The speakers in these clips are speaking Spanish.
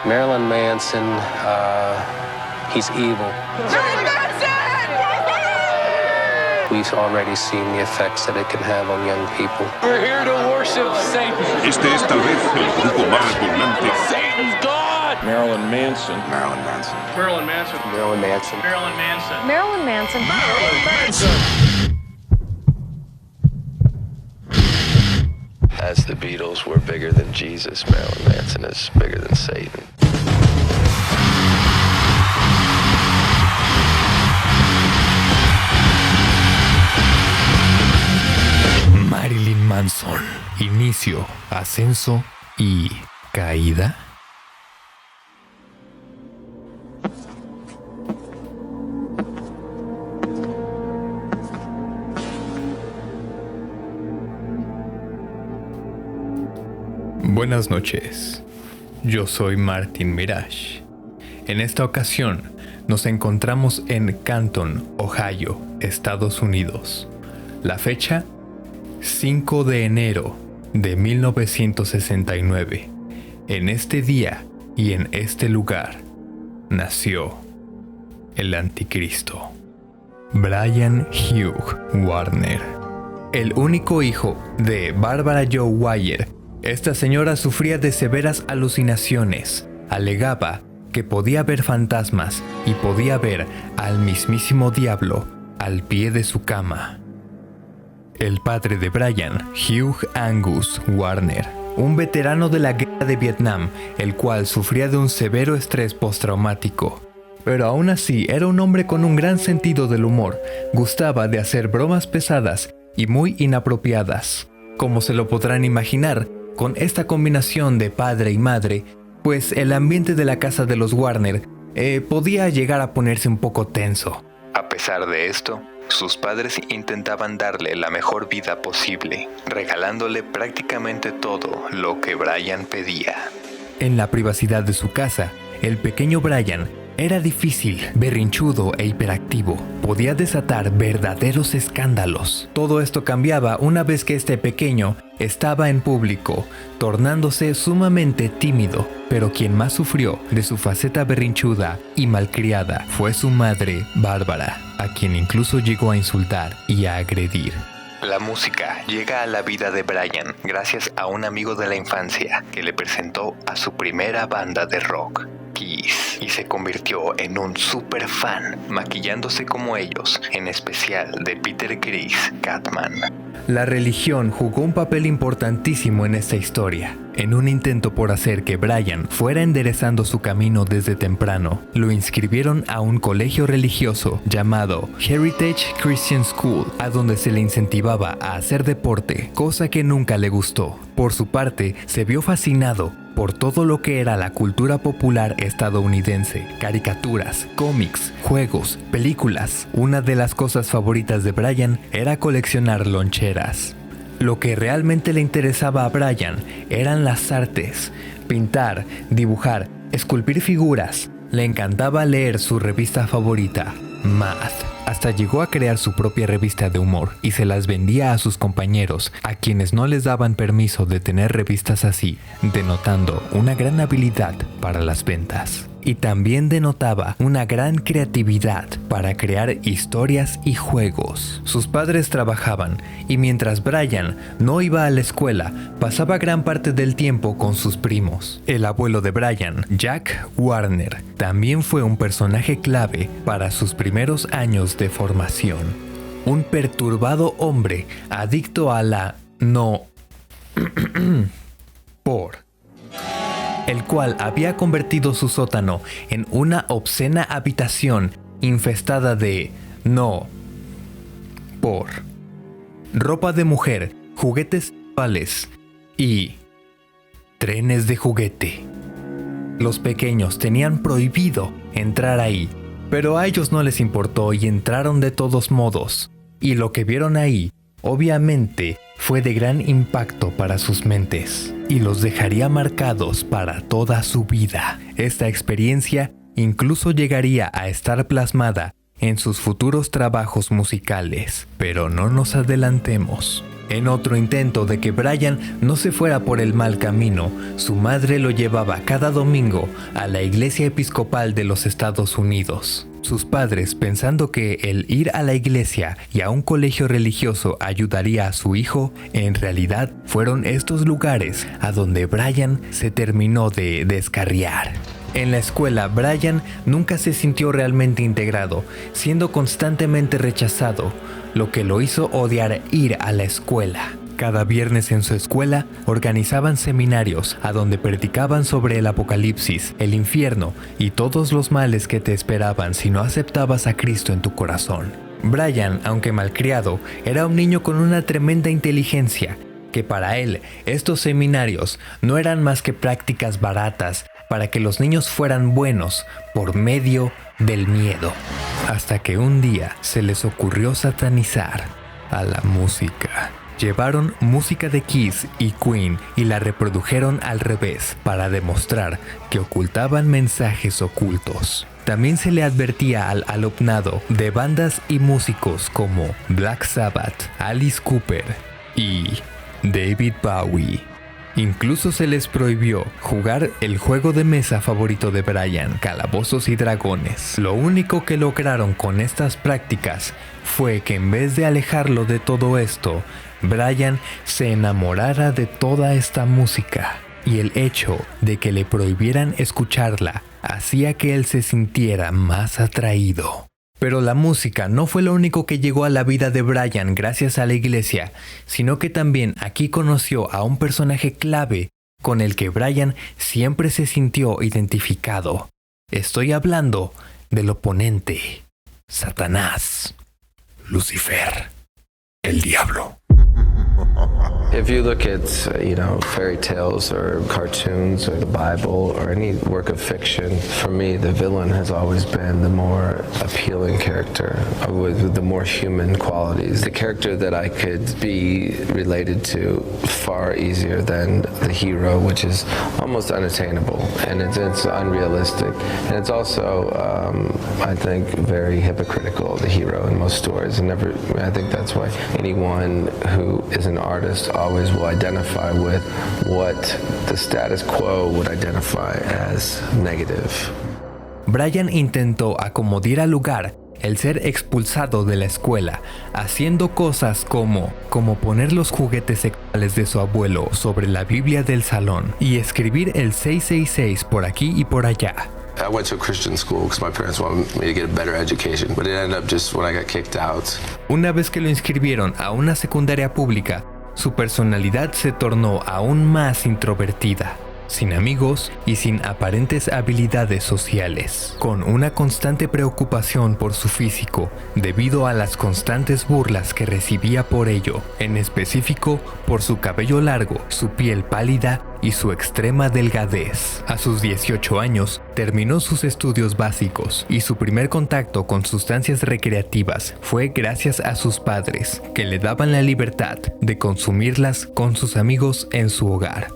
Marilyn Manson, he's evil. Marilyn Manson! We've already seen the effects that it can have on young people. We're here to worship Satan. Este es tal vez el grupo más repugnante. Satan's God! Marilyn Manson. Marilyn Manson. Marilyn Manson. Marilyn Manson. Marilyn Manson. Marilyn Manson. Marilyn Manson! As the Beatles were bigger than Jesus, Marilyn Manson is bigger than Satan. Marilyn Manson. Inicio, ascenso y caída. Buenas noches, yo soy Martin Mirage. En esta ocasión nos encontramos en Canton, Ohio, Estados Unidos. La fecha, 5 de enero de 1969. En este día y en este lugar nació el Anticristo, Brian Hugh Warner, el único hijo de Barbara Jo Wyer. Esta señora sufría de severas alucinaciones. Alegaba que podía ver fantasmas y podía ver al mismísimo diablo al pie de su cama. El padre de Brian, Hugh Angus Warner, un veterano de la guerra de Vietnam, el cual sufría de un severo estrés postraumático. Pero aún así era un hombre con un gran sentido del humor. Gustaba de hacer bromas pesadas y muy inapropiadas. Como se lo podrán imaginar, con esta combinación de padre y madre, pues el ambiente de la casa de los Warner podía llegar a ponerse un poco tenso. A pesar de esto, sus padres intentaban darle la mejor vida posible, regalándole prácticamente todo lo que Brian pedía. En la privacidad de su casa, el pequeño Brian era difícil, berrinchudo e hiperactivo. Podía desatar verdaderos escándalos. Todo esto cambiaba una vez que este pequeño estaba en público, tornándose sumamente tímido. Pero quien más sufrió de su faceta berrinchuda y malcriada fue su madre, Bárbara, a quien incluso llegó a insultar y a agredir. La música llega a la vida de Brian gracias a un amigo de la infancia que le presentó a su primera banda de rock, Kiss, y se convirtió en un super fan, maquillándose como ellos, en especial de Peter Criss Catman. La religión jugó un papel importantísimo en esta historia. En un intento por hacer que Brian fuera enderezando su camino desde temprano, lo inscribieron a un colegio religioso llamado Heritage Christian School, a donde se le incentivaba a hacer deporte, cosa que nunca le gustó. Por su parte, se vio fascinado por todo lo que era la cultura popular estadounidense, caricaturas, cómics, juegos, películas. Una de las cosas favoritas de Brian era coleccionar loncheras. Lo que realmente le interesaba a Brian eran las artes, pintar, dibujar, esculpir figuras. Le encantaba leer su revista favorita, Math. Hasta llegó a crear su propia revista de humor y se las vendía a sus compañeros, a quienes no les daban permiso de tener revistas así, denotando una gran habilidad para las ventas. Y también denotaba una gran creatividad para crear historias y juegos. Sus padres trabajaban y mientras Brian no iba a la escuela, pasaba gran parte del tiempo con sus primos. El abuelo de Brian, Jack Warner, también fue un personaje clave para sus primeros años de formación. Un perturbado hombre adicto a la el cual había convertido su sótano en una obscena habitación infestada de ropa de mujer, juguetes sexuales y trenes de juguete. Los pequeños tenían prohibido entrar ahí, pero a ellos no les importó y entraron de todos modos. Y lo que vieron ahí, obviamente, fue de gran impacto para sus mentes y los dejaría marcados para toda su vida. Esta experiencia incluso llegaría a estar plasmada en sus futuros trabajos musicales, pero no nos adelantemos. En otro intento de que Brian no se fuera por el mal camino, su madre lo llevaba cada domingo a la iglesia episcopal de los Estados Unidos. Sus padres, pensando que el ir a la iglesia y a un colegio religioso ayudaría a su hijo, en realidad fueron estos lugares a donde Brian se terminó de descarriar. En la escuela, Brian nunca se sintió realmente integrado, siendo constantemente rechazado, lo que lo hizo odiar ir a la escuela. Cada viernes en su escuela organizaban seminarios a donde predicaban sobre el apocalipsis, el infierno y todos los males que te esperaban si no aceptabas a Cristo en tu corazón. Brian, aunque malcriado, era un niño con una tremenda inteligencia, que para él estos seminarios no eran más que prácticas baratas para que los niños fueran buenos por medio del miedo. Hasta que un día se les ocurrió satanizar a la música. Llevaron música de Kiss y Queen y la reprodujeron al revés para demostrar que ocultaban mensajes ocultos. También se le advertía al alumnado de bandas y músicos como Black Sabbath, Alice Cooper y David Bowie. Incluso se les prohibió jugar el juego de mesa favorito de Brian, Calabozos y Dragones. Lo único que lograron con estas prácticas fue que en vez de alejarlo de todo esto, Brian se enamorara de toda esta música, y el hecho de que le prohibieran escucharla hacía que él se sintiera más atraído. Pero la música no fue lo único que llegó a la vida de Brian gracias a la iglesia, sino que también aquí conoció a un personaje clave con el que Brian siempre se sintió identificado. Estoy hablando del oponente, Satanás, Lucifer, el diablo. If you look at, fairy tales or cartoons or the Bible or any work of fiction, for me, the villain has always been the more appealing character with the more human qualities. The character that I could be related to far easier than the hero, which is almost unattainable, and it's unrealistic. And it's also, I think, very hypocritical, the hero in most stories. I think that's why anyone who is an artist always will identify with what the status quo would identify as negative. Brian intentó acomodar al lugar el ser expulsado de la escuela, haciendo cosas como poner los juguetes sexuales de su abuelo sobre la Biblia del salón y escribir el 666 por aquí y por allá. I went to a Christian school because my parents wanted me to get a better education, but it ended up just when I got kicked out. Una vez que lo inscribieron a una secundaria pública, su personalidad se tornó aún más introvertida, sin amigos y sin aparentes habilidades sociales, con una constante preocupación por su físico debido a las constantes burlas que recibía por ello, en específico por su cabello largo, su piel pálida y su extrema delgadez. A sus 18 años, terminó sus estudios básicos y su primer contacto con sustancias recreativas fue gracias a sus padres, que le daban la libertad de consumirlas con sus amigos en su hogar.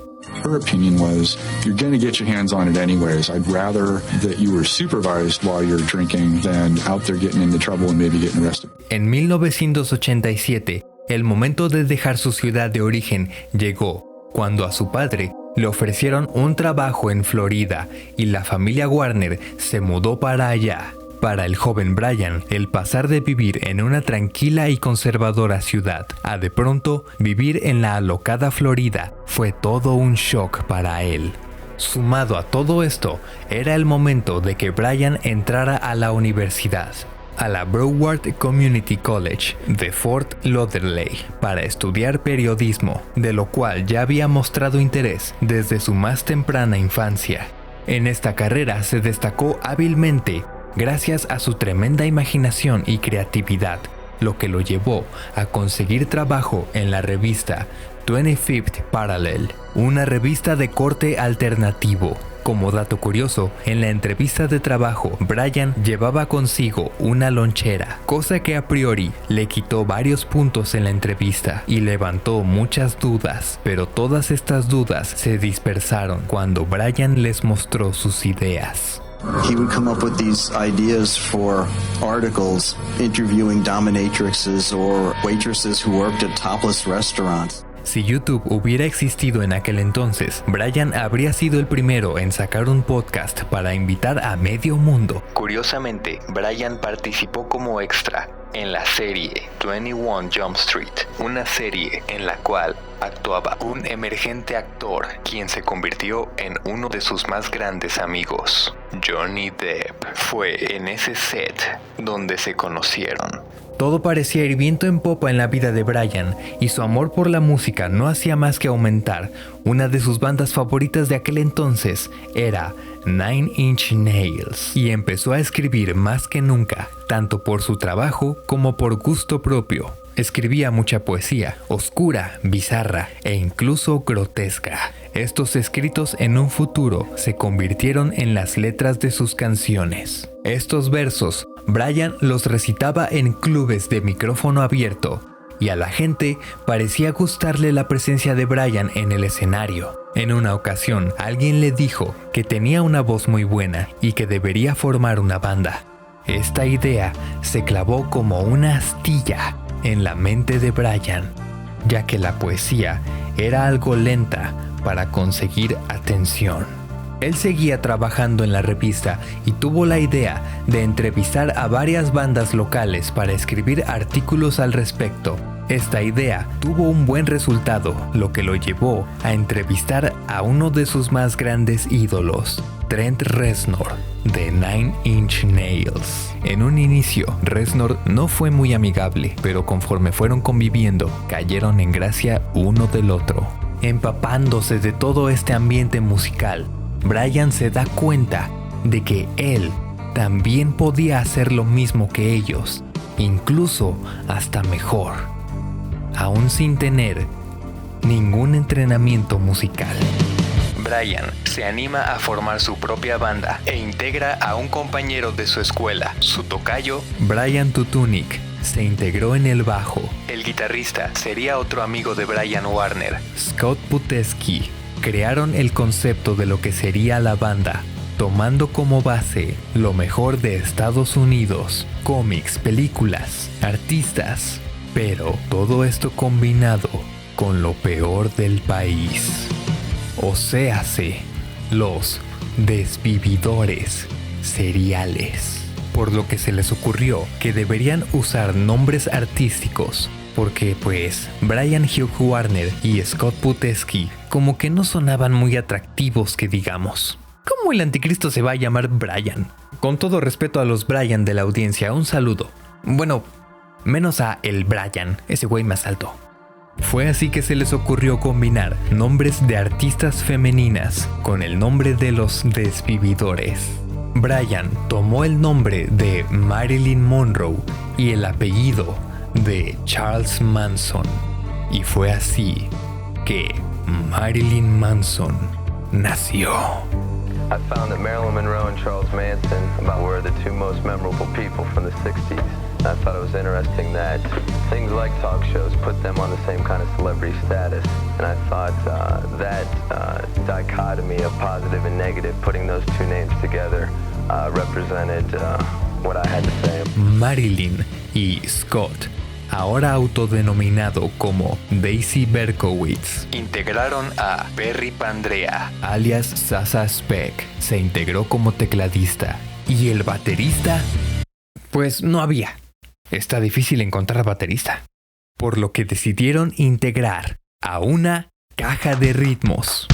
Her opinion was, you're going to get your hands on it anyways. I'd rather that you were supervised while you're drinking than out there getting into trouble and maybe getting arrested. En 1987, el momento de dejar su ciudad de origen llegó cuando a su padre le ofrecieron un trabajo en Florida y la familia Warner se mudó para allá. Para el joven Brian, el pasar de vivir en una tranquila y conservadora ciudad a de pronto vivir en la alocada Florida fue todo un shock para él. Sumado a todo esto, era el momento de que Brian entrara a la universidad, a la Broward Community College de Fort Lauderdale, para estudiar periodismo, de lo cual ya había mostrado interés desde su más temprana infancia. En esta carrera se destacó hábilmente gracias a su tremenda imaginación y creatividad, lo que lo llevó a conseguir trabajo en la revista 25th Parallel, una revista de corte alternativo. Como dato curioso, en la entrevista de trabajo, Brian llevaba consigo una lonchera, cosa que a priori le quitó varios puntos en la entrevista y levantó muchas dudas, pero todas estas dudas se dispersaron cuando Brian les mostró sus ideas. He would come up with these ideas for articles interviewing dominatrixes or waitresses who worked at topless restaurants. Si YouTube hubiera existido en aquel entonces, Brian habría sido el primero en sacar un podcast para invitar a medio mundo. Curiosamente, Brian participó como extra en la serie 21 Jump Street, una serie en la cual actuaba un emergente actor quien se convirtió en uno de sus más grandes amigos, Johnny Depp. Fue en ese set donde se conocieron. Todo parecía ir viento en popa en la vida de Brian, y su amor por la música no hacía más que aumentar. Una de sus bandas favoritas de aquel entonces era Nine Inch Nails, y empezó a escribir más que nunca, tanto por su trabajo como por gusto propio. Escribía mucha poesía, oscura, bizarra e incluso grotesca. Estos escritos en un futuro se convirtieron en las letras de sus canciones. Estos versos, Brian los recitaba en clubes de micrófono abierto, y a la gente parecía gustarle la presencia de Brian en el escenario. En una ocasión, alguien le dijo que tenía una voz muy buena y que debería formar una banda. Esta idea se clavó como una astilla en la mente de Brian, ya que la poesía era algo lenta para conseguir atención. Él seguía trabajando en la revista y tuvo la idea de entrevistar a varias bandas locales para escribir artículos al respecto. Esta idea tuvo un buen resultado, lo que lo llevó a entrevistar a uno de sus más grandes ídolos, Trent Reznor, de Nine Inch Nails. En un inicio, Reznor no fue muy amigable, pero conforme fueron conviviendo, cayeron en gracia uno del otro. Empapándose de todo este ambiente musical, Brian se da cuenta de que él también podía hacer lo mismo que ellos, incluso hasta mejor, aún sin tener ningún entrenamiento musical. Brian se anima a formar su propia banda e integra a un compañero de su escuela, su tocayo, Brian Tutunik, se integró en el bajo. El guitarrista sería otro amigo de Brian Warner, Scott Putesky. Crearon el concepto de lo que sería la banda, tomando como base lo mejor de Estados Unidos, cómics, películas, artistas, pero todo esto combinado con lo peor del país. O séase, los desvividores seriales. Por lo que se les ocurrió que deberían usar nombres artísticos, porque pues Brian Hugh Warner y Scott Putesky como que no sonaban muy atractivos que digamos. ¿Cómo el anticristo se va a llamar Brian? Con todo respeto a los Brian de la audiencia, un saludo. Bueno, menos a el Brian, ese güey más alto. Fue así que se les ocurrió combinar nombres de artistas femeninas con el nombre de los desvividores. Brian tomó el nombre de Marilyn Monroe y el apellido de Charles Manson, y fue así que Marilyn Manson nació. I found that Marilyn Monroe and Charles Manson were the two most memorable people from the 60s. I thought it was interesting that things like talk shows put them on the same kind of celebrity status. And I thought that dichotomy of positive and negative, putting those two names together, represented what I had to say. Marilyn y Scott, ahora autodenominado como Daisy Berkowitz, integraron a Perry Pandrea, alias Sasa Speck, se integró como tecladista. Y el baterista, pues no había. Está difícil encontrar baterista. Por lo que decidieron integrar a una caja de ritmos.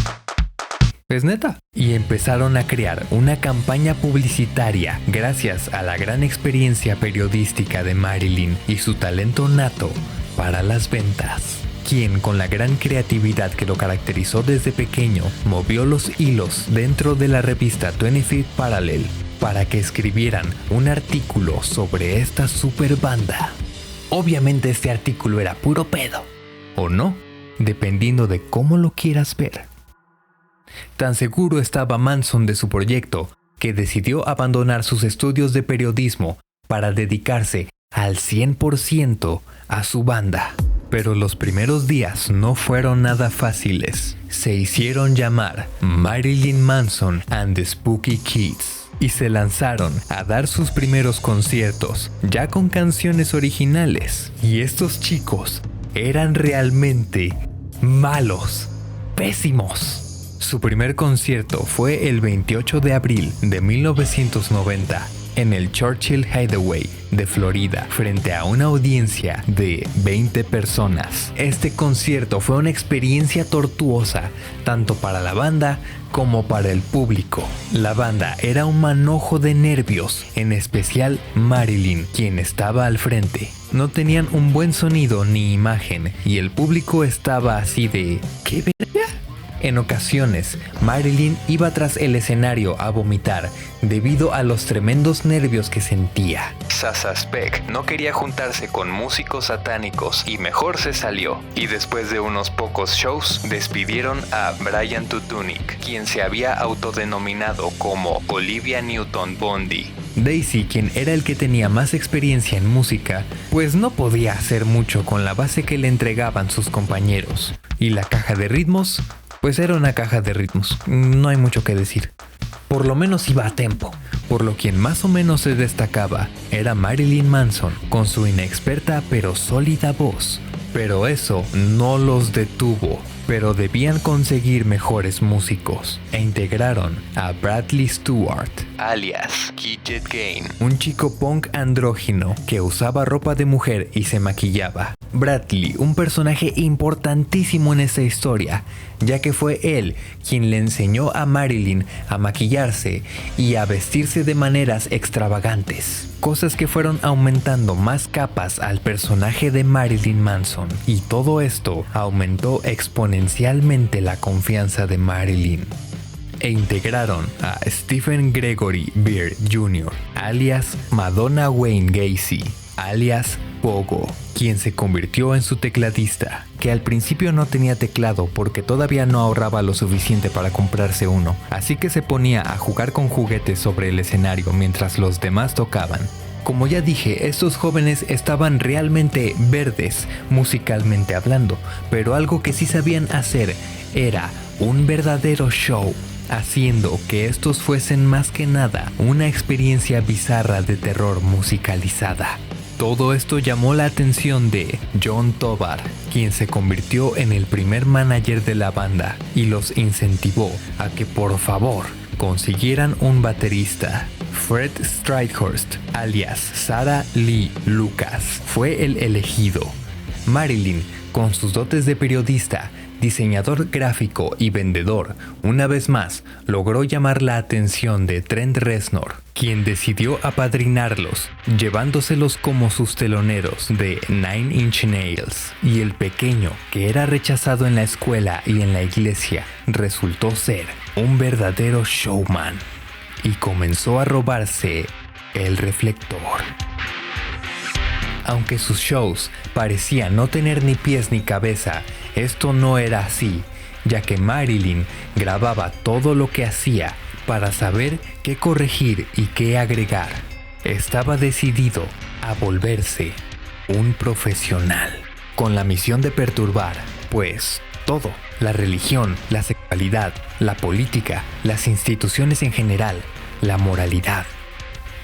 Es neta. Y empezaron a crear una campaña publicitaria gracias a la gran experiencia periodística de Marilyn y su talento nato para las ventas, quien con la gran creatividad que lo caracterizó desde pequeño movió los hilos dentro de la revista 25th Parallel para que escribieran un artículo sobre esta super banda. Obviamente este artículo era puro pedo, o no, dependiendo de cómo lo quieras ver. Tan seguro estaba Manson de su proyecto que decidió abandonar sus estudios de periodismo para dedicarse al 100% a su banda. Pero los primeros días no fueron nada fáciles. Se hicieron llamar Marilyn Manson and the Spooky Kids. y se lanzaron a dar sus primeros conciertos, ya con canciones originales. Y estos chicos eran realmente malos, pésimos. Su primer concierto fue el 28 de abril de 1990 en el Churchill Hideaway de Florida, frente a una audiencia de 20 personas. Este concierto fue una experiencia tortuosa, tanto para la banda como para el público. La banda era un manojo de nervios, en especial Marilyn, quien estaba al frente. No tenían un buen sonido ni imagen, y el público estaba así de ¿qué verga? En ocasiones, Marilyn iba tras el escenario a vomitar debido a los tremendos nervios que sentía. Sasa Speck no quería juntarse con músicos satánicos y mejor se salió. Y después de unos pocos shows, despidieron a Brian Tutunik, quien se había autodenominado como Olivia Newton-Bondi. Daisy, quien era el que tenía más experiencia en música, pues no podía hacer mucho con la base que le entregaban sus compañeros. Y la caja de ritmos, pues era una caja de ritmos, no hay mucho que decir. Por lo menos iba a tempo, por lo quien más o menos se destacaba era Marilyn Manson, con su inexperta pero sólida voz. Pero eso no los detuvo, pero debían conseguir mejores músicos, e integraron a Bradley Stewart, alias Gidget Gain, un chico punk andrógino que usaba ropa de mujer y se maquillaba. Bradley, un personaje importantísimo en esta historia, ya que fue él quien le enseñó a Marilyn a maquillarse y a vestirse de maneras extravagantes, cosas que fueron aumentando más capas al personaje de Marilyn Manson, y todo esto aumentó exponencialmente la confianza de Marilyn. E integraron a Stephen Gregory Beer Jr., alias Madonna Wayne Gacy, alias Pogo, quien se convirtió en su tecladista, que al principio no tenía teclado porque todavía no ahorraba lo suficiente para comprarse uno, así que se ponía a jugar con juguetes sobre el escenario mientras los demás tocaban. Como ya dije, estos jóvenes estaban realmente verdes, musicalmente hablando, pero algo que sí sabían hacer era un verdadero show, haciendo que estos fuesen más que nada una experiencia bizarra de terror musicalizada. Todo esto llamó la atención de John Tovar, quien se convirtió en el primer manager de la banda y los incentivó a que por favor consiguieran un baterista. Fred Stridehurst, alias Sarah Lee Lucas, fue el elegido. Marilyn, con sus dotes de periodista, diseñador gráfico y vendedor, una vez más logró llamar la atención de Trent Reznor, quien decidió apadrinarlos, llevándoselos como sus teloneros de Nine Inch Nails. Y el pequeño, que era rechazado en la escuela y en la iglesia, resultó ser un verdadero showman y comenzó a robarse el reflector. Aunque sus shows parecían no tener ni pies ni cabeza, esto no era así, ya que Marilyn grababa todo lo que hacía para saber qué corregir y qué agregar. Estaba decidido a volverse un profesional, con la misión de perturbar, pues, todo: la religión, la sexualidad, la política, las instituciones en general, la moralidad,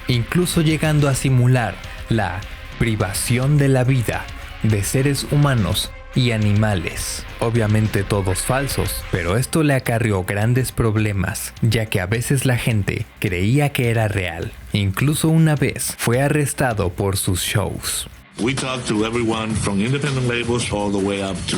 incluso llegando a simular la privación de la vida de seres humanos y animales. Obviamente todos falsos, pero esto le acarreó grandes problemas, ya que a veces la gente creía que era real. Incluso una vez fue arrestado por sus shows. We talked to everyone from independent labels all the way up to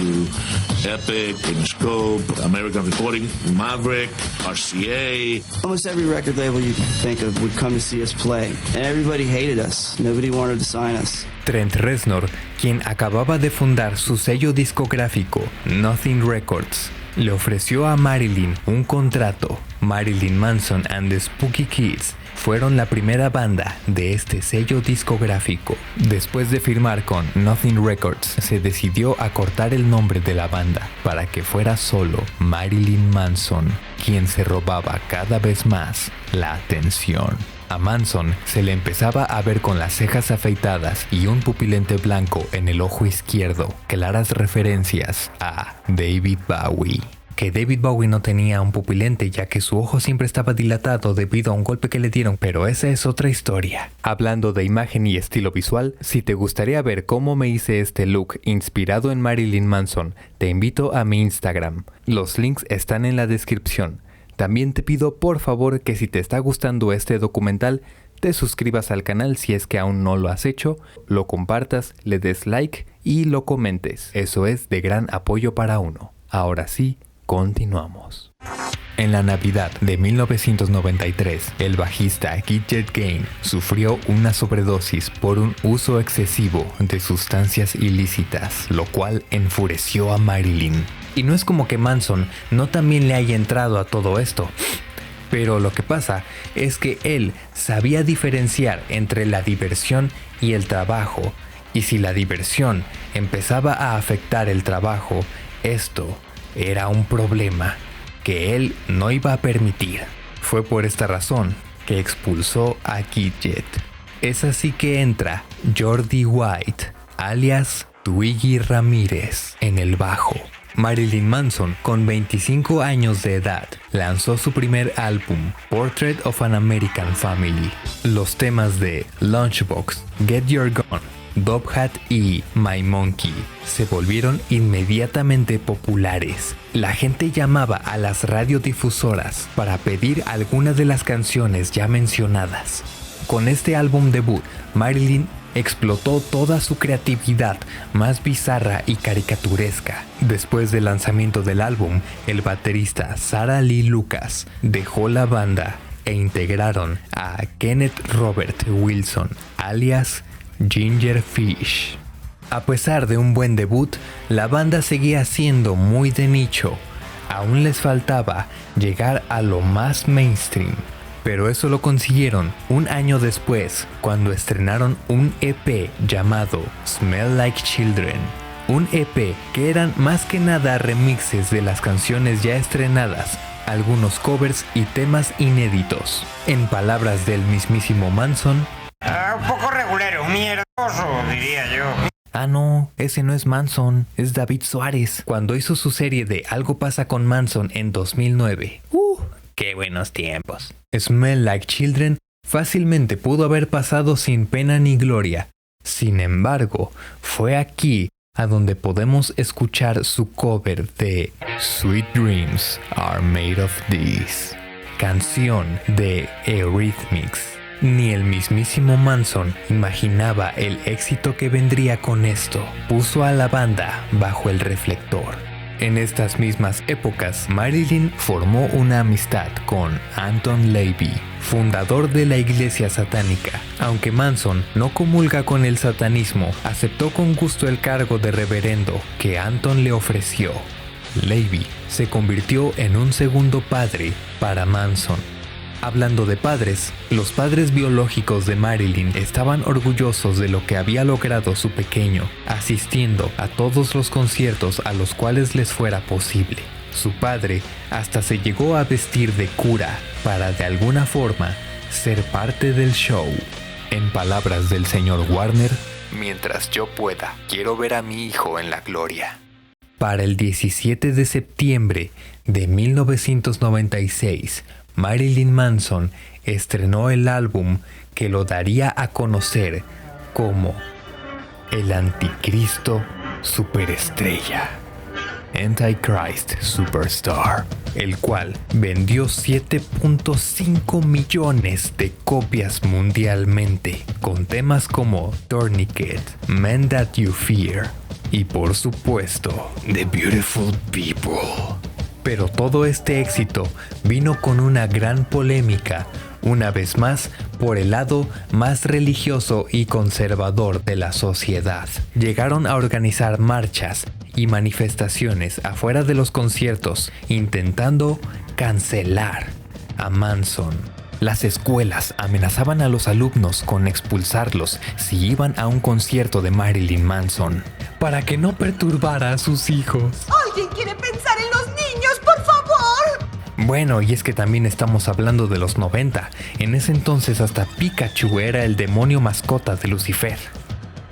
Epic, Interscope, American Recording, Maverick, RCA. Almost every record label you can think of would come to see us play, and everybody hated us. Nobody wanted to sign us. Trent Reznor, quien acababa de fundar su sello discográfico Nothing Records, le ofreció a Marilyn un contrato. Marilyn Manson and the Spooky Kids fueron la primera banda de este sello discográfico. Después de firmar con Nothing Records, se decidió a cortar el nombre de la banda para que fuera solo Marilyn Manson, quien se robaba cada vez más la atención. A Manson se le empezaba a ver con las cejas afeitadas y un pupilente blanco en el ojo izquierdo, claras referencias a David Bowie. que David Bowie no tenía un pupilente ya que su ojo siempre estaba dilatado debido a un golpe que le dieron, pero esa es otra historia. Hablando de imagen y estilo visual, si te gustaría ver cómo me hice este look inspirado en Marilyn Manson, te invito a mi Instagram. Los links están en la descripción. También te pido por favor que si te está gustando este documental, te suscribas al canal si es que aún no lo has hecho, lo compartas, le des like y lo comentes. Eso es de gran apoyo para uno. Ahora sí, continuamos. En la Navidad de 1993, el bajista Gidget Gain sufrió una sobredosis por un uso excesivo de sustancias ilícitas, lo cual enfureció a Marilyn. Y no es como que Manson no también le haya entrado a todo esto. Pero lo que pasa es que él sabía diferenciar entre la diversión y el trabajo, y si la diversión empezaba a afectar el trabajo, esto era un problema que él no iba a permitir. Fue por esta razón que expulsó a Gidget. Es así que entra Jordi White, alias Twiggy Ramírez, en el bajo. Marilyn Manson, con 25 años de edad, lanzó su primer álbum, Portrait of an American Family. Los temas de Lunchbox, Get Your Gun, Dope Hat y My Monkey se volvieron inmediatamente populares. La gente llamaba a las radiodifusoras para pedir algunas de las canciones ya mencionadas. Con este álbum debut, Marilyn explotó toda su creatividad más bizarra y caricaturesca. Después del lanzamiento del álbum, el baterista Sarah Lee Lucas dejó la banda e integraron a Kenneth Robert Wilson, alias Ginger Fish. A pesar de un buen debut, la banda seguía siendo muy de nicho. Aún les faltaba llegar a lo más mainstream. Pero eso lo consiguieron un año después, cuando estrenaron un EP llamado Smell Like Children. Un EP que eran más que nada remixes de las canciones ya estrenadas, algunos covers y temas inéditos. En palabras del mismísimo Manson, un poco regulero, mierdoso, diría yo. Ah no, ese no es Manson, es David Suárez, cuando hizo su serie de Algo pasa con Manson en 2009. ¡Qué buenos tiempos! Smell Like Children fácilmente pudo haber pasado sin pena ni gloria. Sin embargo, fue aquí a donde podemos escuchar su cover de Sweet Dreams Are Made of This, canción de Eurythmics. Ni el mismísimo Manson imaginaba el éxito que vendría con esto. Puso a la banda bajo el reflector. En estas mismas épocas, Marilyn formó una amistad con Anton LaVey, fundador de la iglesia satánica. Aunque Manson no comulga con el satanismo, aceptó con gusto el cargo de reverendo que Anton le ofreció. LaVey se convirtió en un segundo padre para Manson. Hablando de padres, los padres biológicos de Marilyn estaban orgullosos de lo que había logrado su pequeño, asistiendo a todos los conciertos a los cuales les fuera posible. Su padre hasta se llegó a vestir de cura para de alguna forma ser parte del show. En palabras del señor Warner, mientras yo pueda, quiero ver a mi hijo en la gloria. Para el 17 de septiembre de 1996, Marilyn Manson estrenó el álbum que lo daría a conocer como el Anticristo Superestrella, Antichrist Superstar, el cual vendió 7.5 millones de copias mundialmente, con temas como Tourniquet, Men That You Fear y por supuesto The Beautiful People. Pero todo este éxito vino con una gran polémica, una vez más por el lado más religioso y conservador de la sociedad. Llegaron a organizar marchas y manifestaciones afuera de los conciertos intentando cancelar a Manson. Las escuelas amenazaban a los alumnos con expulsarlos si iban a un concierto de Marilyn Manson, para que no perturbara a sus hijos. ¿Alguien quiere pensar en los niños, por favor? Bueno, y es que también estamos hablando de los 90. En ese entonces hasta Pikachu era el demonio mascota de Lucifer.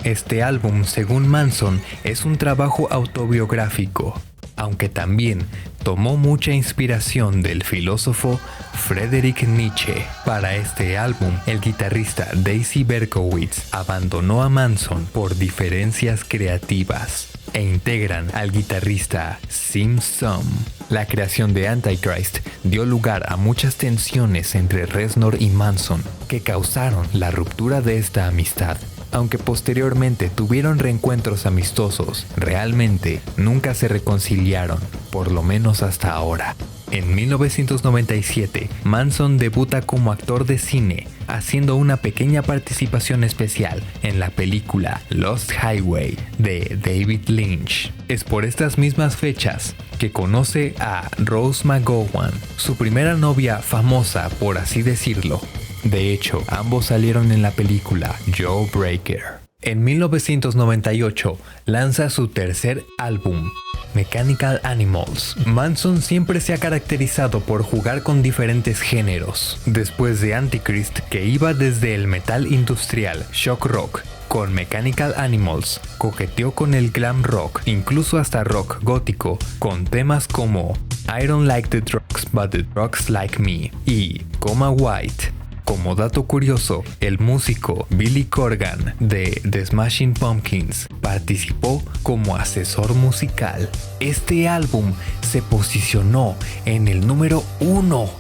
Este álbum, según Manson, es un trabajo autobiográfico. aunque también tomó mucha inspiración del filósofo Friedrich Nietzsche. Para este álbum, el guitarrista Daisy Berkowitz abandonó a Manson por diferencias creativas e integran al guitarrista Sim Sum. La creación de Antichrist dio lugar a muchas tensiones entre Reznor y Manson que causaron la ruptura de esta amistad. Aunque posteriormente tuvieron reencuentros amistosos, realmente nunca se reconciliaron, por lo menos hasta ahora. En 1997, Manson debuta como actor de cine, haciendo una pequeña participación especial en la película Lost Highway de David Lynch. Es por estas mismas fechas que conoce a Rose McGowan, su primera novia famosa, por así decirlo. De hecho, ambos salieron en la película Jawbreaker. En 1998 lanza su tercer álbum, Mechanical Animals. Manson siempre se ha caracterizado por jugar con diferentes géneros. Después de Antichrist, que iba desde el metal industrial, shock rock, con Mechanical Animals coqueteó con el glam rock, incluso hasta rock gótico, con temas como I Don't Like the Drugs But the Drugs Like Me y Coma White. Como dato curioso, el músico Billy Corgan de The Smashing Pumpkins participó como asesor musical. Este álbum se posicionó en el número 1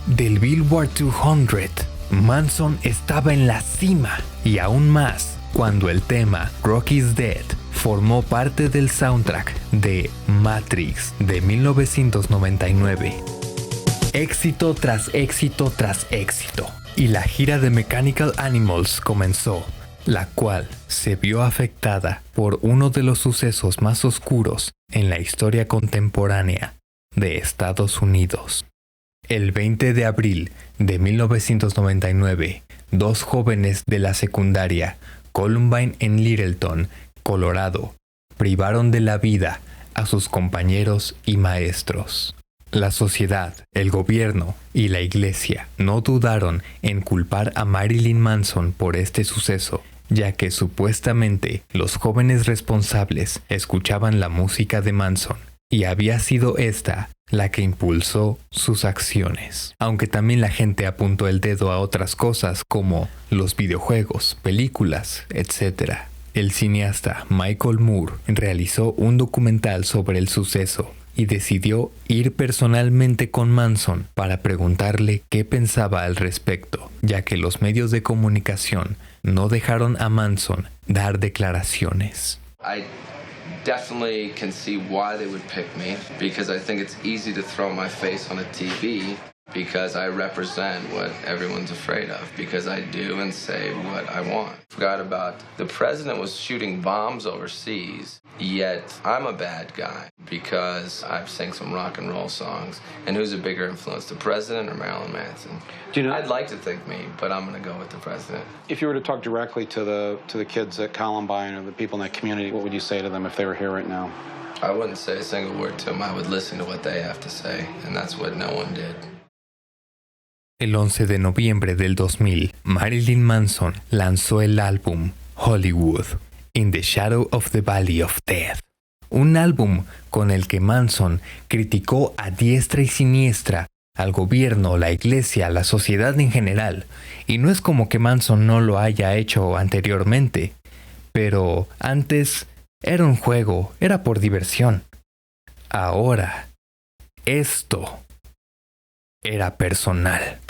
del Billboard 200. Manson estaba en la cima, y aún más cuando el tema Rock is Dead formó parte del soundtrack de Matrix de 1999. Éxito tras éxito tras éxito, y la gira de Mechanical Animals comenzó, la cual se vio afectada por uno de los sucesos más oscuros en la historia contemporánea de Estados Unidos. El 20 de abril de 1999, dos jóvenes de la secundaria Columbine en Littleton, Colorado, privaron de la vida a sus compañeros y maestros. La sociedad, el gobierno y la iglesia no dudaron en culpar a Marilyn Manson por este suceso, ya que supuestamente los jóvenes responsables escuchaban la música de Manson y había sido esta la que impulsó sus acciones. Aunque también la gente apuntó el dedo a otras cosas como los videojuegos, películas, etc. El cineasta Michael Moore realizó un documental sobre el suceso y decidió ir personalmente con Manson para preguntarle qué pensaba al respecto, ya que los medios de comunicación no dejaron a Manson dar declaraciones. I definitely can see why they would pick me, because I think it's easy to throw my face on a TV because I represent what everyone's afraid of, because I do and say what I want. Forgot about the president was shooting bombs overseas, yet I'm a bad guy because I've sang some rock and roll songs. And who's a bigger influence, the president or Marilyn Manson? Do you know, I'd like to think me, but I'm going to go with the president. if you were to talk directly to the kids at Columbine or the people in that community, what would you say to them if they were here right now? I wouldn't say a single word to them. I would listen to what they have to say, and that's what no one did. El 11 de noviembre del 2000, Marilyn Manson lanzó el álbum Hollywood, In the Shadow of the Valley of Death. Un álbum con el que Manson criticó a diestra y siniestra al gobierno, la iglesia, la sociedad en general. Y no es como que Manson no lo haya hecho anteriormente, pero antes era un juego, era por diversión. Ahora, esto era personal.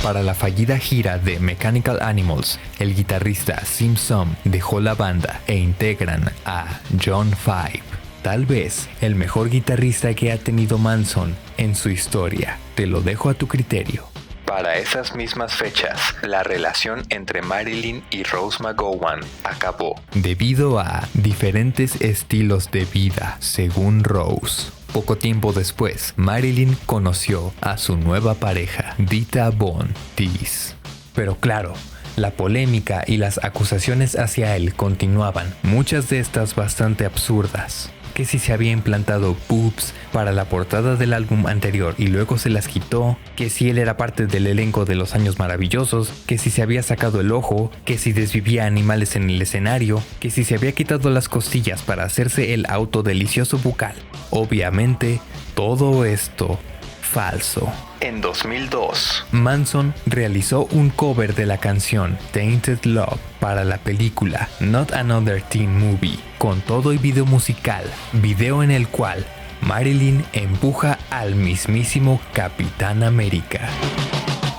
Para la fallida gira de Mechanical Animals, el guitarrista Sim Sum dejó la banda e integran a John Five, tal vez el mejor guitarrista que ha tenido Manson en su historia. Te lo dejo a tu criterio. Para esas mismas fechas, la relación entre Marilyn y Rose McGowan acabó. Debido a diferentes estilos de vida, según Rose. Poco tiempo después, Marilyn conoció a su nueva pareja, Dita Von Teese. Pero claro, la polémica y las acusaciones hacia él continuaban, muchas de estas bastante absurdas. que si se había implantado boobs para la portada del álbum anterior y luego se las quitó, que si él era parte del elenco de Los Años Maravillosos, que si se había sacado el ojo, que si desvivía animales en el escenario, que si se había quitado las costillas para hacerse el autodelicioso bucal. Obviamente, todo esto falso. En 2002, Manson realizó un cover de la canción Tainted Love para la película Not Another Teen Movie, con todo y video musical, video en el cual Marilyn empuja al mismísimo Capitán América.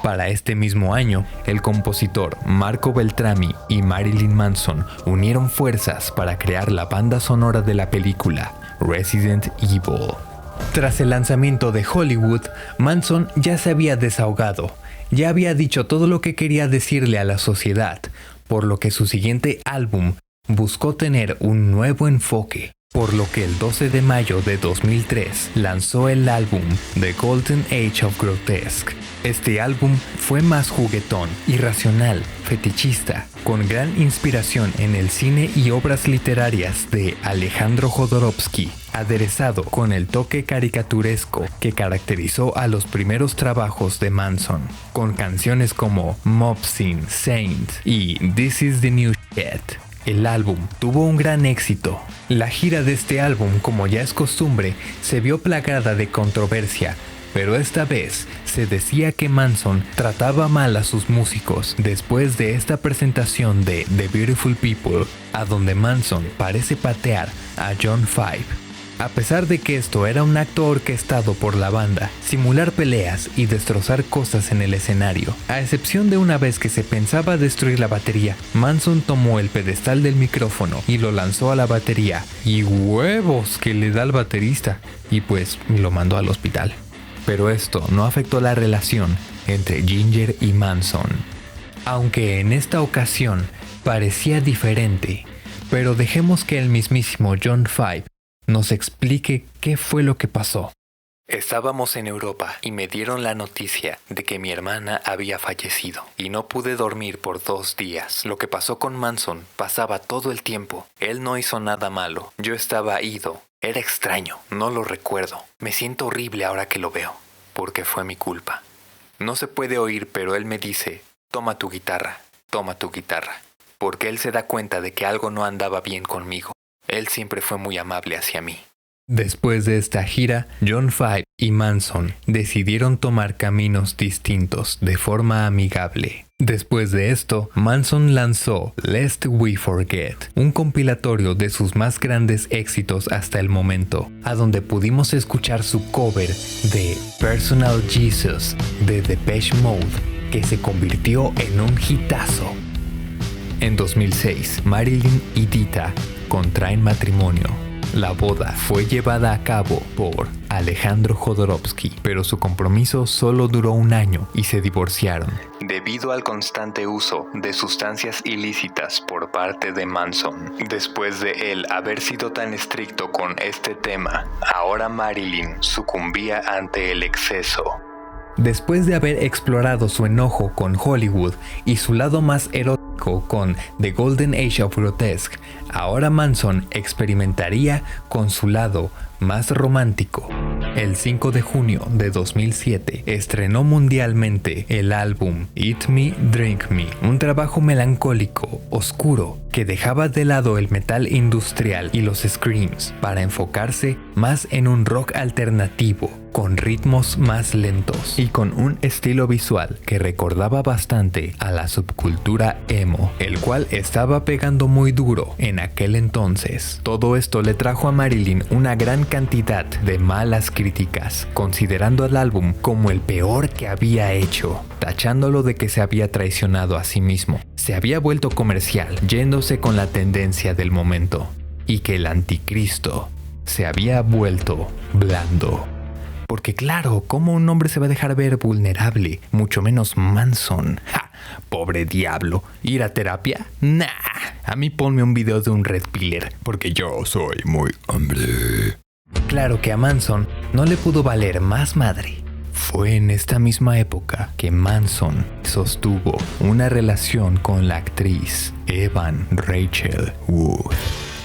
Para este mismo año, el compositor Marco Beltrami y Marilyn Manson unieron fuerzas para crear la banda sonora de la película Resident Evil. Tras el lanzamiento de Hollywood, Manson ya se había desahogado, ya había dicho todo lo que quería decirle a la sociedad, por lo que su siguiente álbum buscó tener un nuevo enfoque, por lo que el 12 de mayo de 2003 lanzó el álbum The Golden Age of Grotesque. Este álbum fue más juguetón, irracional, fetichista, con gran inspiración en el cine y obras literarias de Alejandro Jodorowsky, aderezado con el toque caricaturesco que caracterizó a los primeros trabajos de Manson, con canciones como Mob Scene, Saint y This Is the New Shit. El álbum tuvo un gran éxito. La gira de este álbum, como ya es costumbre, se vio plagada de controversia, pero esta vez se decía que Manson trataba mal a sus músicos después de esta presentación de The Beautiful People, a donde Manson parece patear a John Five. A pesar de que esto era un acto orquestado por la banda, simular peleas y destrozar cosas en el escenario, a excepción de una vez que se pensaba destruir la batería, Manson tomó el pedestal del micrófono y lo lanzó a la batería, y huevos que le da al baterista, y pues lo mandó al hospital. Pero esto no afectó la relación entre Ginger y Manson, aunque en esta ocasión parecía diferente, pero dejemos que el mismísimo John Five nos explique qué fue lo que pasó. Estábamos en Europa y me dieron la noticia de que mi hermana había fallecido y no pude dormir por 2 días. Lo que pasó con Manson pasaba todo el tiempo. Él no hizo nada malo. Yo estaba ido. Era extraño. No lo recuerdo. Me siento horrible ahora que lo veo, porque fue mi culpa. No se puede oír, pero él me dice, toma tu guitarra, porque él se da cuenta de que algo no andaba bien conmigo. Él siempre fue muy amable hacia mí. Después de esta gira, John Five y Manson decidieron tomar caminos distintos de forma amigable. Después de esto, Manson lanzó Lest We Forget, un compilatorio de sus más grandes éxitos hasta el momento, a donde pudimos escuchar su cover de Personal Jesus de Depeche Mode, que se convirtió en un hitazo. En 2006, Marilyn y Dita contraen matrimonio. La boda fue llevada a cabo por Alejandro Jodorowsky, pero su compromiso solo duró 1 año y se divorciaron. Debido al constante uso de sustancias ilícitas por parte de Manson, después de él haber sido tan estricto con este tema, ahora Marilyn sucumbía ante el exceso. Después de haber explorado su enojo con Hollywood y su lado más erótico con The Golden Age of Grotesque, ahora Manson experimentaría con su lado más romántico. El 5 de junio de 2007 estrenó mundialmente el álbum Eat Me, Drink Me, un trabajo melancólico, oscuro, que dejaba de lado el metal industrial y los screams para enfocarse más en un rock alternativo, con ritmos más lentos y con un estilo visual que recordaba bastante a la subcultura emo, el cual estaba pegando muy duro en aquel entonces. Todo esto le trajo a Marilyn una gran cantidad de malas críticas, considerando al álbum como el peor que había hecho, tachándolo de que se había traicionado a sí mismo, se había vuelto comercial, yéndose con la tendencia del momento, y que el anticristo se había vuelto blando. Porque claro, ¿cómo un hombre se va a dejar ver vulnerable? Mucho menos Manson. ¡Ja! Pobre diablo. ¿Ir a terapia? Nah. A mí ponme un video de un red pillar, porque yo soy muy hombre. Claro que a Manson no le pudo valer más madre. Fue en esta misma época que Manson sostuvo una relación con la actriz Evan Rachel Wood.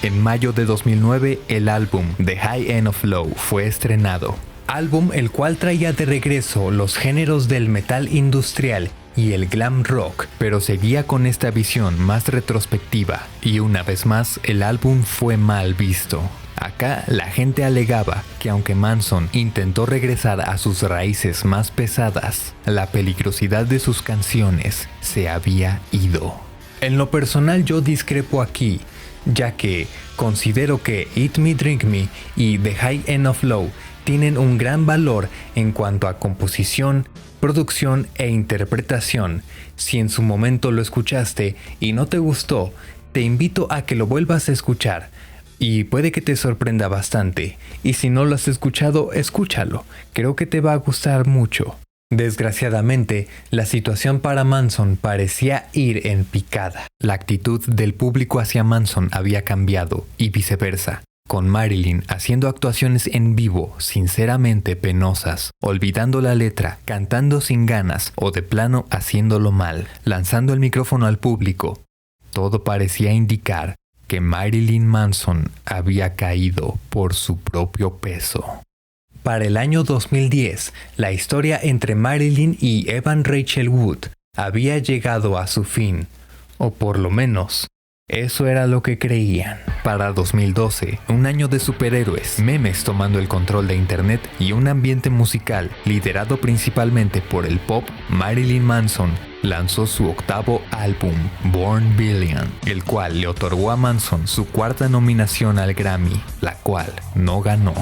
En mayo de 2009, el álbum The High End of Low fue estrenado. Álbum el cual traía de regreso los géneros del metal industrial y el glam rock, pero seguía con esta visión más retrospectiva, y una vez más el álbum fue mal visto. Acá la gente alegaba que aunque Manson intentó regresar a sus raíces más pesadas, la peligrosidad de sus canciones se había ido. En lo personal yo discrepo aquí, ya que considero que Eat Me, Drink Me y The High End of Low tienen un gran valor en cuanto a composición, producción e interpretación. Si en su momento lo escuchaste y no te gustó, te invito a que lo vuelvas a escuchar y puede que te sorprenda bastante. Y si no lo has escuchado, escúchalo, creo que te va a gustar mucho. Desgraciadamente, la situación para Manson parecía ir en picada. La actitud del público hacia Manson había cambiado y viceversa, con Marilyn haciendo actuaciones en vivo sinceramente penosas, olvidando la letra, cantando sin ganas o de plano haciéndolo mal, lanzando el micrófono al público. Todo parecía indicar que Marilyn Manson había caído por su propio peso. Para el año 2010, la historia entre Marilyn y Evan Rachel Wood había llegado a su fin, o por lo menos, eso era lo que creían. Para 2012, un año de superhéroes, memes tomando el control de internet y un ambiente musical liderado principalmente por el pop, Marilyn Manson lanzó su octavo álbum, Born Billion, el cual le otorgó a Manson su cuarta nominación al Grammy, la cual no ganó.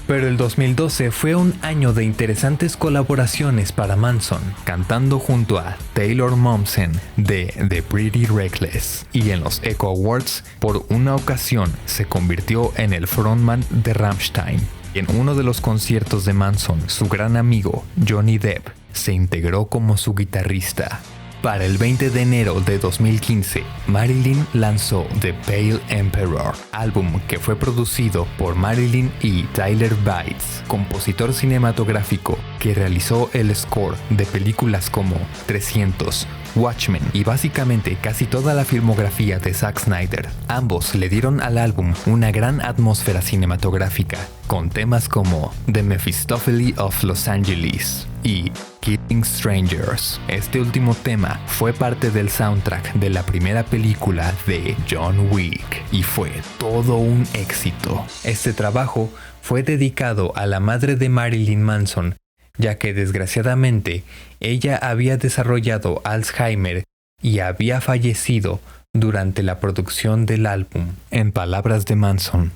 Pero el 2012 fue un año de interesantes colaboraciones para Manson, cantando junto a Taylor Momsen de The Pretty Reckless, y en los Echo Awards por una ocasión se convirtió en el frontman de Rammstein. En uno de los conciertos de Manson, su gran amigo Johnny Depp se integró como su guitarrista. Para el 20 de enero de 2015, Marilyn lanzó The Pale Emperor, álbum que fue producido por Marilyn y Tyler Bates, compositor cinematográfico que realizó el score de películas como 300, Watchmen y básicamente casi toda la filmografía de Zack Snyder. Ambos le dieron al álbum una gran atmósfera cinematográfica, con temas como The Mephistopheles of Los Angeles y Killing Strangers. Este último tema fue parte del soundtrack de la primera película de John Wick y fue todo un éxito. Este trabajo fue dedicado a la madre de Marilyn Manson, ya que desgraciadamente ella había desarrollado Alzheimer y había fallecido durante la producción del álbum. En palabras de Manson: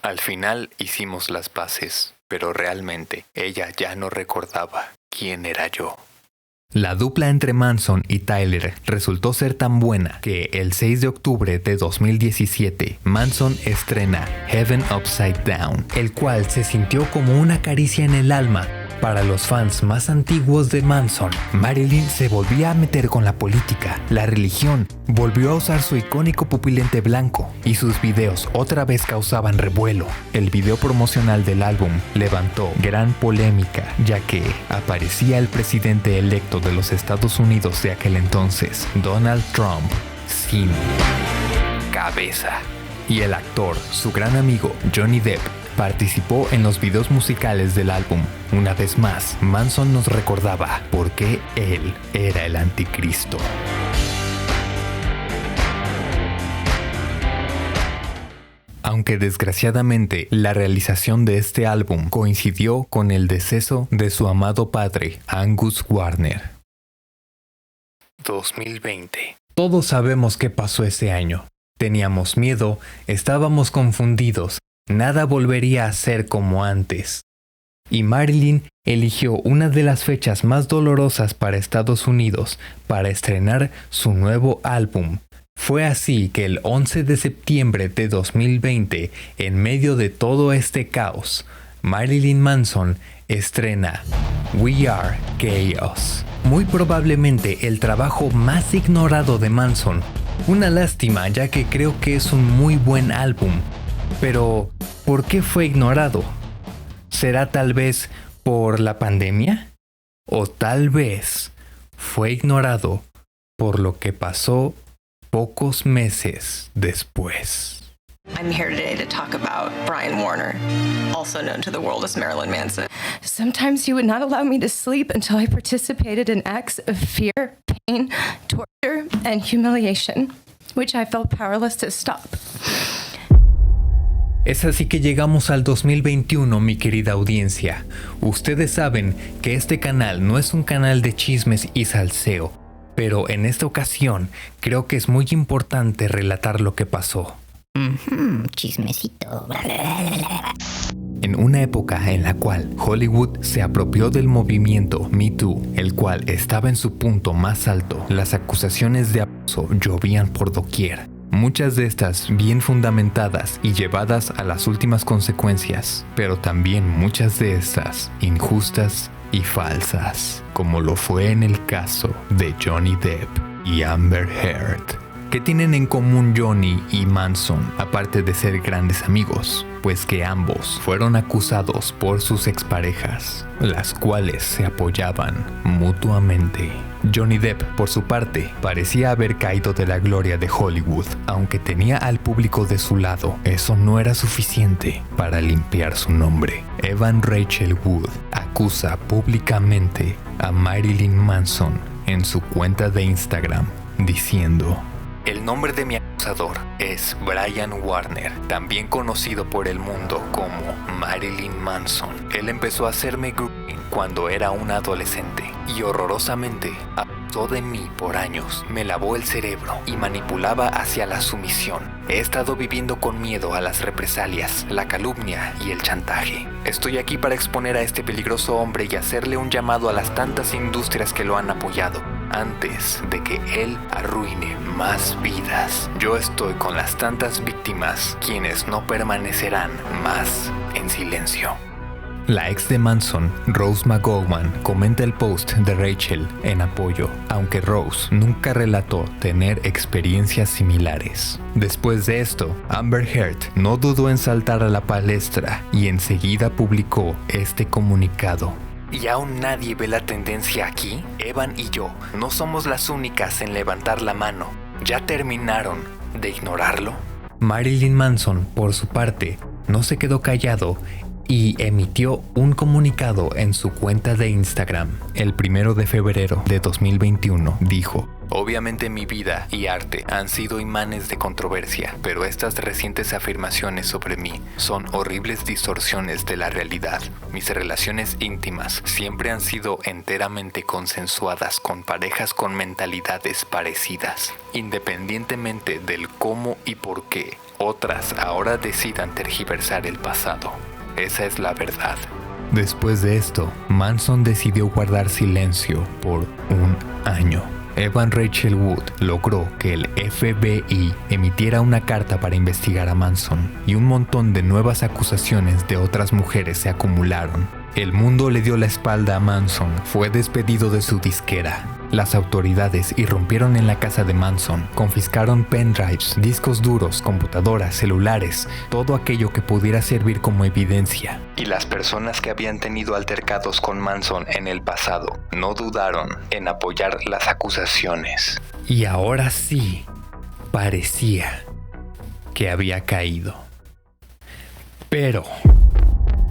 al final hicimos las paces, pero realmente ella ya no recordaba quién era yo. La dupla entre Manson y Tyler resultó ser tan buena que el 6 de octubre de 2017, Manson estrena Heaven Upside Down, el cual se sintió como una caricia en el alma. Para los fans más antiguos de Manson, Marilyn se volvía a meter con la política, la religión, volvió a usar su icónico pupilente blanco y sus videos otra vez causaban revuelo. El video promocional del álbum levantó gran polémica, ya que aparecía el presidente electo de los Estados Unidos de aquel entonces, Donald Trump, sin cabeza. Y el actor, su gran amigo Johnny Depp, participó en los videos musicales del álbum. Una vez más, Manson nos recordaba por qué él era el anticristo. Aunque desgraciadamente la realización de este álbum coincidió con el deceso de su amado padre, Angus Warner. 2020. Todos sabemos qué pasó ese año. Teníamos miedo, estábamos confundidos. Nada volvería a ser como antes. Y Marilyn eligió una de las fechas más dolorosas para Estados Unidos para estrenar su nuevo álbum. Fue así que el 11 de septiembre de 2020, en medio de todo este caos, Marilyn Manson estrena We Are Chaos. Muy probablemente el trabajo más ignorado de Manson. Una lástima, ya que creo que es un muy buen álbum. Pero, ¿por qué fue ignorado? ¿Será tal vez por la pandemia? ¿O tal vez fue ignorado por lo que pasó pocos meses después? I'm here today to talk about Brian Warner, also known to the world as Marilyn Manson. Sometimes he would not allow me to sleep until I participated in acts of fear, pain, torture, and humiliation, which I felt powerless to stop. Es así que llegamos al 2021, mi querida audiencia. Ustedes saben que este canal no es un canal de chismes y salseo, pero en esta ocasión creo que es muy importante relatar lo que pasó. Chismecito. En una época en la cual Hollywood se apropió del movimiento Me Too, el cual estaba en su punto más alto, las acusaciones de abuso llovían por doquier. Muchas de estas bien fundamentadas y llevadas a las últimas consecuencias, pero también muchas de estas injustas y falsas, como lo fue en el caso de Johnny Depp y Amber Heard. ¿Qué tienen en común Johnny y Manson, aparte de ser grandes amigos? Pues que ambos fueron acusados por sus exparejas, las cuales se apoyaban mutuamente. Johnny Depp, por su parte, parecía haber caído de la gloria de Hollywood. Aunque tenía al público de su lado, eso no era suficiente para limpiar su nombre. Evan Rachel Wood acusa públicamente a Marilyn Manson en su cuenta de Instagram, diciendo: el nombre de mi acusador es Brian Warner, también conocido por el mundo como Marilyn Manson. Él empezó a hacerme grooming cuando era un adolescente y horrorosamente abusó de mí por años. Me lavó el cerebro y manipulaba hacia la sumisión. He estado viviendo con miedo a las represalias, la calumnia y el chantaje. Estoy aquí para exponer a este peligroso hombre y hacerle un llamado a las tantas industrias que lo han apoyado, antes de que él arruine más vidas. Yo estoy con las tantas víctimas, quienes no permanecerán más en silencio. La ex de Manson, Rose McGowan, comenta el post de Rachel en apoyo, aunque Rose nunca relató tener experiencias similares. Después de esto, Amber Heard no dudó en saltar a la palestra y enseguida publicó este comunicado. ¿Y aún nadie ve la tendencia aquí? Evan y yo no somos las únicas en levantar la mano. ¿Ya terminaron de ignorarlo? Marilyn Manson, por su parte, no se quedó callado y emitió un comunicado en su cuenta de Instagram. El 1 de febrero de 2021 dijo: obviamente mi vida y arte han sido imanes de controversia, pero estas recientes afirmaciones sobre mí son horribles distorsiones de la realidad. Mis relaciones íntimas siempre han sido enteramente consensuadas con parejas con mentalidades parecidas, independientemente del cómo y por qué otras ahora decidan tergiversar el pasado. Esa es la verdad. Después de esto, Manson decidió guardar silencio por un año. Evan Rachel Wood logró que el FBI emitiera una carta para investigar a Manson y un montón de nuevas acusaciones de otras mujeres se acumularon. El mundo le dio la espalda a Manson, fue despedido de su disquera. Las autoridades irrumpieron en la casa de Manson, confiscaron pendrives, discos duros, computadoras, celulares, todo aquello que pudiera servir como evidencia. Y las personas que habían tenido altercados con Manson en el pasado no dudaron en apoyar las acusaciones. Y ahora sí, parecía que había caído. Pero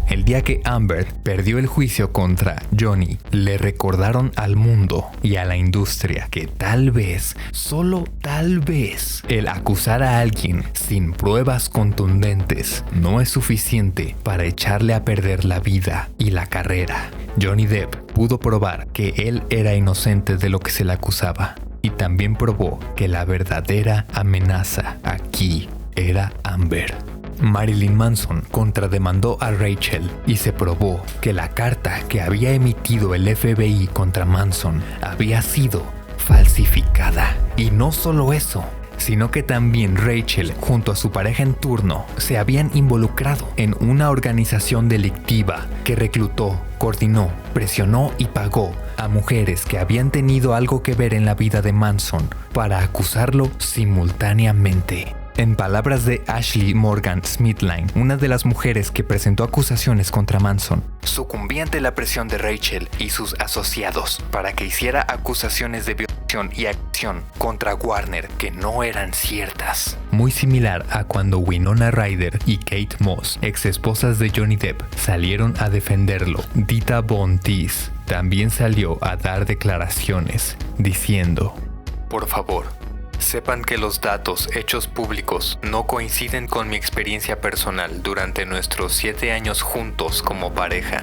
el día que Amber perdió el juicio contra Johnny, le recordaron al mundo y a la industria que tal vez, solo tal vez, el acusar a alguien sin pruebas contundentes no es suficiente para echarle a perder la vida y la carrera. Johnny Depp pudo probar que él era inocente de lo que se le acusaba y también probó que la verdadera amenaza aquí era Amber. Marilyn Manson contrademandó a Rachel y se probó que la carta que había emitido el FBI contra Manson había sido falsificada. Y no solo eso, sino que también Rachel, junto a su pareja en turno, se habían involucrado en una organización delictiva que reclutó, coordinó, presionó y pagó a mujeres que habían tenido algo que ver en la vida de Manson para acusarlo simultáneamente. En palabras de Ashley Morgan Smithline, una de las mujeres que presentó acusaciones contra Manson, sucumbía ante la presión de Rachel y sus asociados para que hiciera acusaciones de violación y acción contra Warner que no eran ciertas. Muy similar a cuando Winona Ryder y Kate Moss, ex esposas de Johnny Depp, salieron a defenderlo. Dita Von Teese también salió a dar declaraciones diciendo: por favor, sepan que los datos hechos públicos no coinciden con mi experiencia personal durante nuestros 7 años juntos como pareja.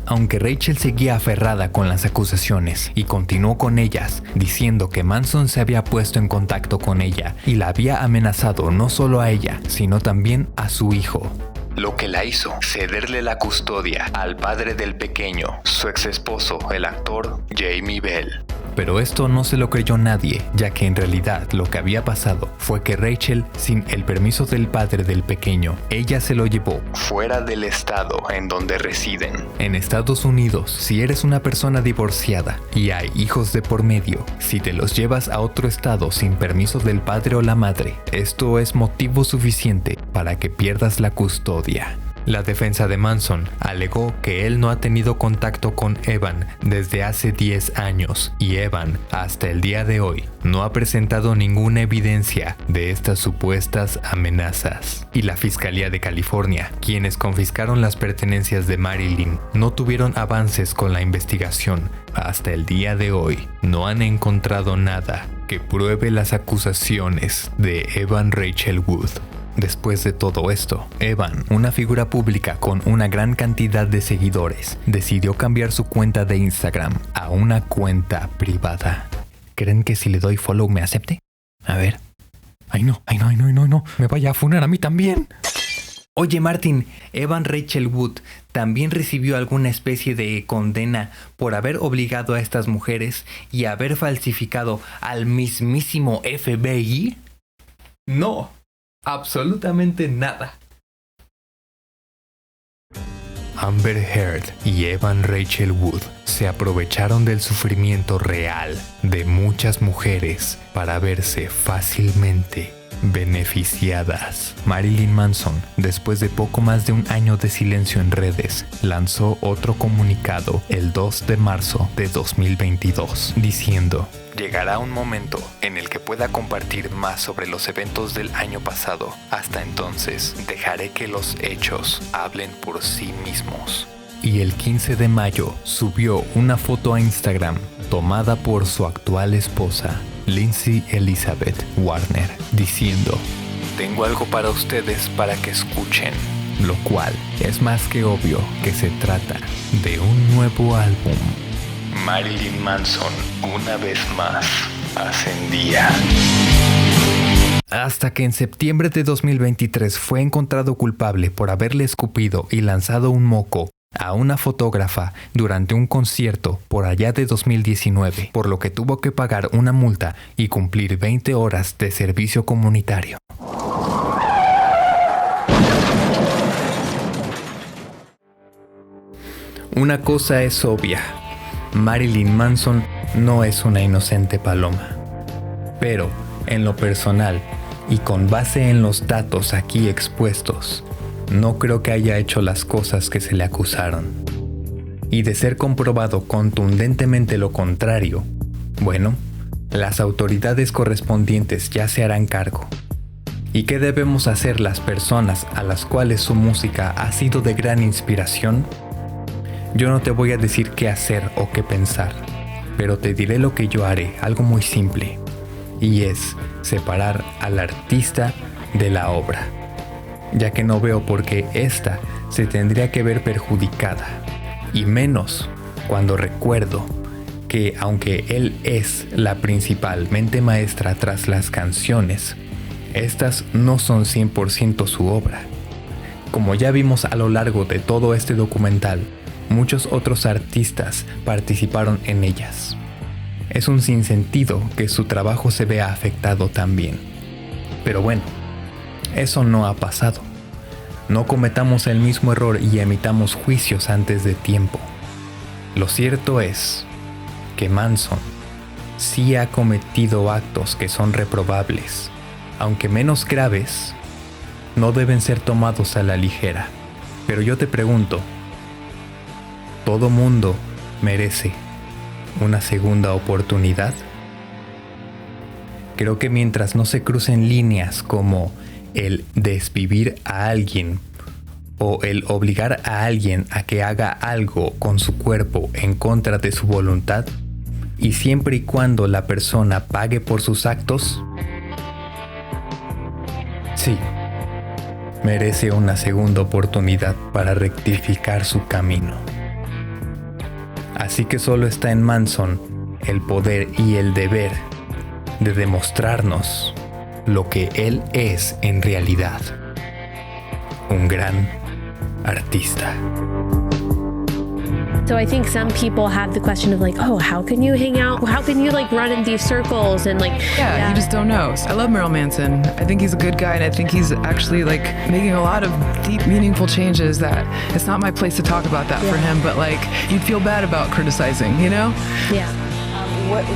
Aunque Rachel seguía aferrada con las acusaciones y continuó con ellas, diciendo que Manson se había puesto en contacto con ella y la había amenazado no solo a ella, sino también a su hijo. Lo que la hizo cederle la custodia al padre del pequeño, su ex esposo, el actor Jamie Bell. Pero esto no se lo creyó nadie, ya que en realidad lo que había pasado fue que Rachel, sin el permiso del padre del pequeño, ella se lo llevó fuera del estado en donde residen. En Estados Unidos, si eres una persona divorciada y hay hijos de por medio, si te los llevas a otro estado sin permiso del padre o la madre, esto es motivo suficiente para que pierdas la custodia. La defensa de Manson alegó que él no ha tenido contacto con Evan desde hace 10 años y Evan, hasta el día de hoy, no ha presentado ninguna evidencia de estas supuestas amenazas. Y la Fiscalía de California, quienes confiscaron las pertenencias de Marilyn, no tuvieron avances con la investigación. Hasta el día de hoy, no han encontrado nada que pruebe las acusaciones de Evan Rachel Wood. Después de todo esto, Evan, una figura pública con una gran cantidad de seguidores, decidió cambiar su cuenta de Instagram a una cuenta privada. ¿Creen que si le doy follow me acepte? A ver. Ay no, me vaya a funar a mí también. Oye Martin, Evan Rachel Wood también recibió alguna especie de condena por haber obligado a estas mujeres y haber falsificado al mismísimo FBI. No. Absolutamente nada. Amber Heard y Evan Rachel Wood se aprovecharon del sufrimiento real de muchas mujeres para verse fácilmente beneficiadas. Marilyn Manson, después de poco más de un año de silencio en redes, lanzó otro comunicado el 2 de marzo de 2022, diciendo: llegará un momento en el que pueda compartir más sobre los eventos del año pasado. Hasta entonces, dejaré que los hechos hablen por sí mismos. Y el 15 de mayo subió una foto a Instagram tomada por su actual esposa, Lindsay Elizabeth Warner, diciendo: tengo algo para ustedes para que escuchen, lo cual es más que obvio que se trata de un nuevo álbum. Marilyn Manson, una vez más, ascendía. Hasta que en septiembre de 2023 fue encontrado culpable por haberle escupido y lanzado un moco a una fotógrafa durante un concierto por allá de 2019, por lo que tuvo que pagar una multa y cumplir 20 horas de servicio comunitario. Una cosa es obvia: Marilyn Manson no es una inocente paloma. Pero, en lo personal, y con base en los datos aquí expuestos, no creo que haya hecho las cosas que se le acusaron. Y de ser comprobado contundentemente lo contrario, bueno, las autoridades correspondientes ya se harán cargo. ¿Y qué debemos hacer las personas a las cuales su música ha sido de gran inspiración? Yo no te voy a decir qué hacer o qué pensar, pero te diré lo que yo haré, algo muy simple, y es separar al artista de la obra, ya que no veo por qué ésta se tendría que ver perjudicada, y menos cuando recuerdo que aunque él es la principal mente maestra tras las canciones, estas no son 100% su obra. Como ya vimos a lo largo de todo este documental, muchos otros artistas participaron en ellas. Es un sinsentido que su trabajo se vea afectado también. Pero bueno, eso no ha pasado. No cometamos el mismo error y emitamos juicios antes de tiempo. Lo cierto es que Manson sí ha cometido actos que son reprobables, aunque menos graves, no deben ser tomados a la ligera. Pero yo te pregunto, ¿todo mundo merece una segunda oportunidad? Creo que mientras no se crucen líneas como el desvivir a alguien o el obligar a alguien a que haga algo con su cuerpo en contra de su voluntad, y siempre y cuando la persona pague por sus actos, sí, merece una segunda oportunidad para rectificar su camino. Así que solo está en Manson el poder y el deber de demostrarnos lo que él es en realidad: un gran artista. So I think some people have the question of like, oh, how can you hang out? How can you like run in these circles and like... Yeah, you just don't know. I love Marilyn Manson. I think he's a good guy, and I think he's actually like making a lot of deep, meaningful changes that it's not my place to talk about that for him, but like you'd feel bad about criticizing, you know? Yeah.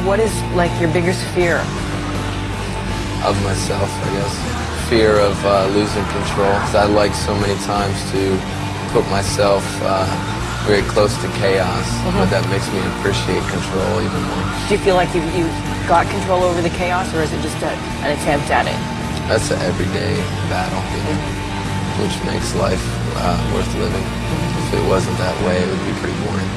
What is like your biggest fear? Of myself, I guess. Fear of losing control. 'Cause I like so many times to put myself very close to chaos, but that makes me appreciate control even more. Do you feel like you got control over the chaos, or is it just an attempt at it? That's an everyday battle, you know, which makes life worth living. If it wasn't that way, it would be pretty boring.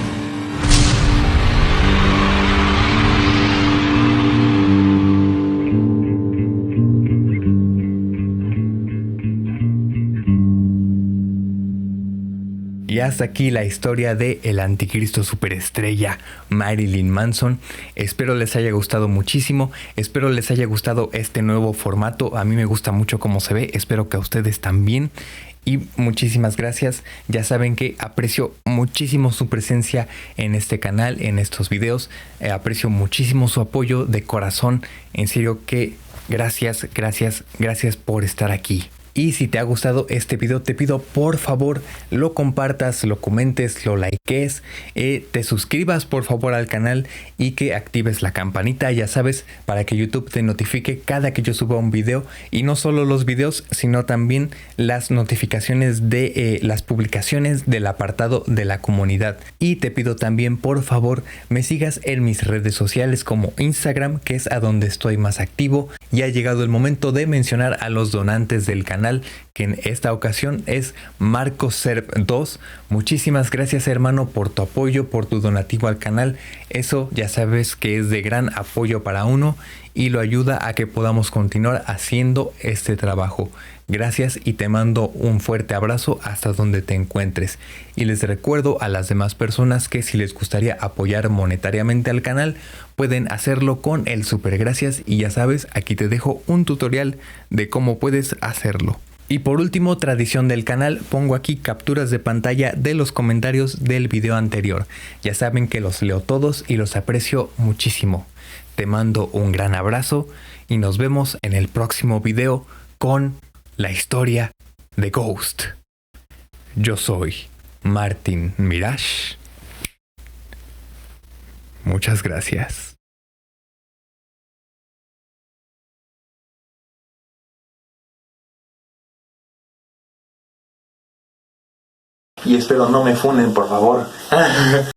Y hasta aquí la historia de el anticristo superestrella Marilyn Manson. Espero les haya gustado muchísimo. Espero les haya gustado este nuevo formato. A mí me gusta mucho cómo se ve. Espero que a ustedes también. Y muchísimas gracias. Ya saben que aprecio muchísimo su presencia en este canal, en estos videos. Aprecio muchísimo su apoyo de corazón. En serio que gracias, gracias, gracias por estar aquí. Y si te ha gustado este video, te pido por favor lo compartas, lo comentes, lo likees, te suscribas por favor al canal y que actives la campanita, ya sabes, para que YouTube te notifique cada que yo suba un video. Y no solo los videos, sino también las notificaciones de las publicaciones del apartado de la comunidad. Y te pido también por favor me sigas en mis redes sociales como Instagram, que es a donde estoy más activo. Ya ha llegado el momento de mencionar a los donantes del canal, que en esta ocasión es MarcoServ2. Muchísimas gracias, hermano, por tu apoyo, por tu donativo al canal. Eso ya sabes que es de gran apoyo para uno y lo ayuda a que podamos continuar haciendo este trabajo. Gracias y te mando un fuerte abrazo hasta donde te encuentres. Y les recuerdo a las demás personas que si les gustaría apoyar monetariamente al canal, pueden hacerlo con el super gracias. Y ya sabes, aquí te dejo un tutorial de cómo puedes hacerlo. Y por último, tradición del canal, pongo aquí capturas de pantalla de los comentarios del video anterior. Ya saben que los leo todos y los aprecio muchísimo. Te mando un gran abrazo y nos vemos en el próximo video con la historia de Ghost. Yo soy Martin Mirage. Muchas gracias. Y espero no me funen, por favor.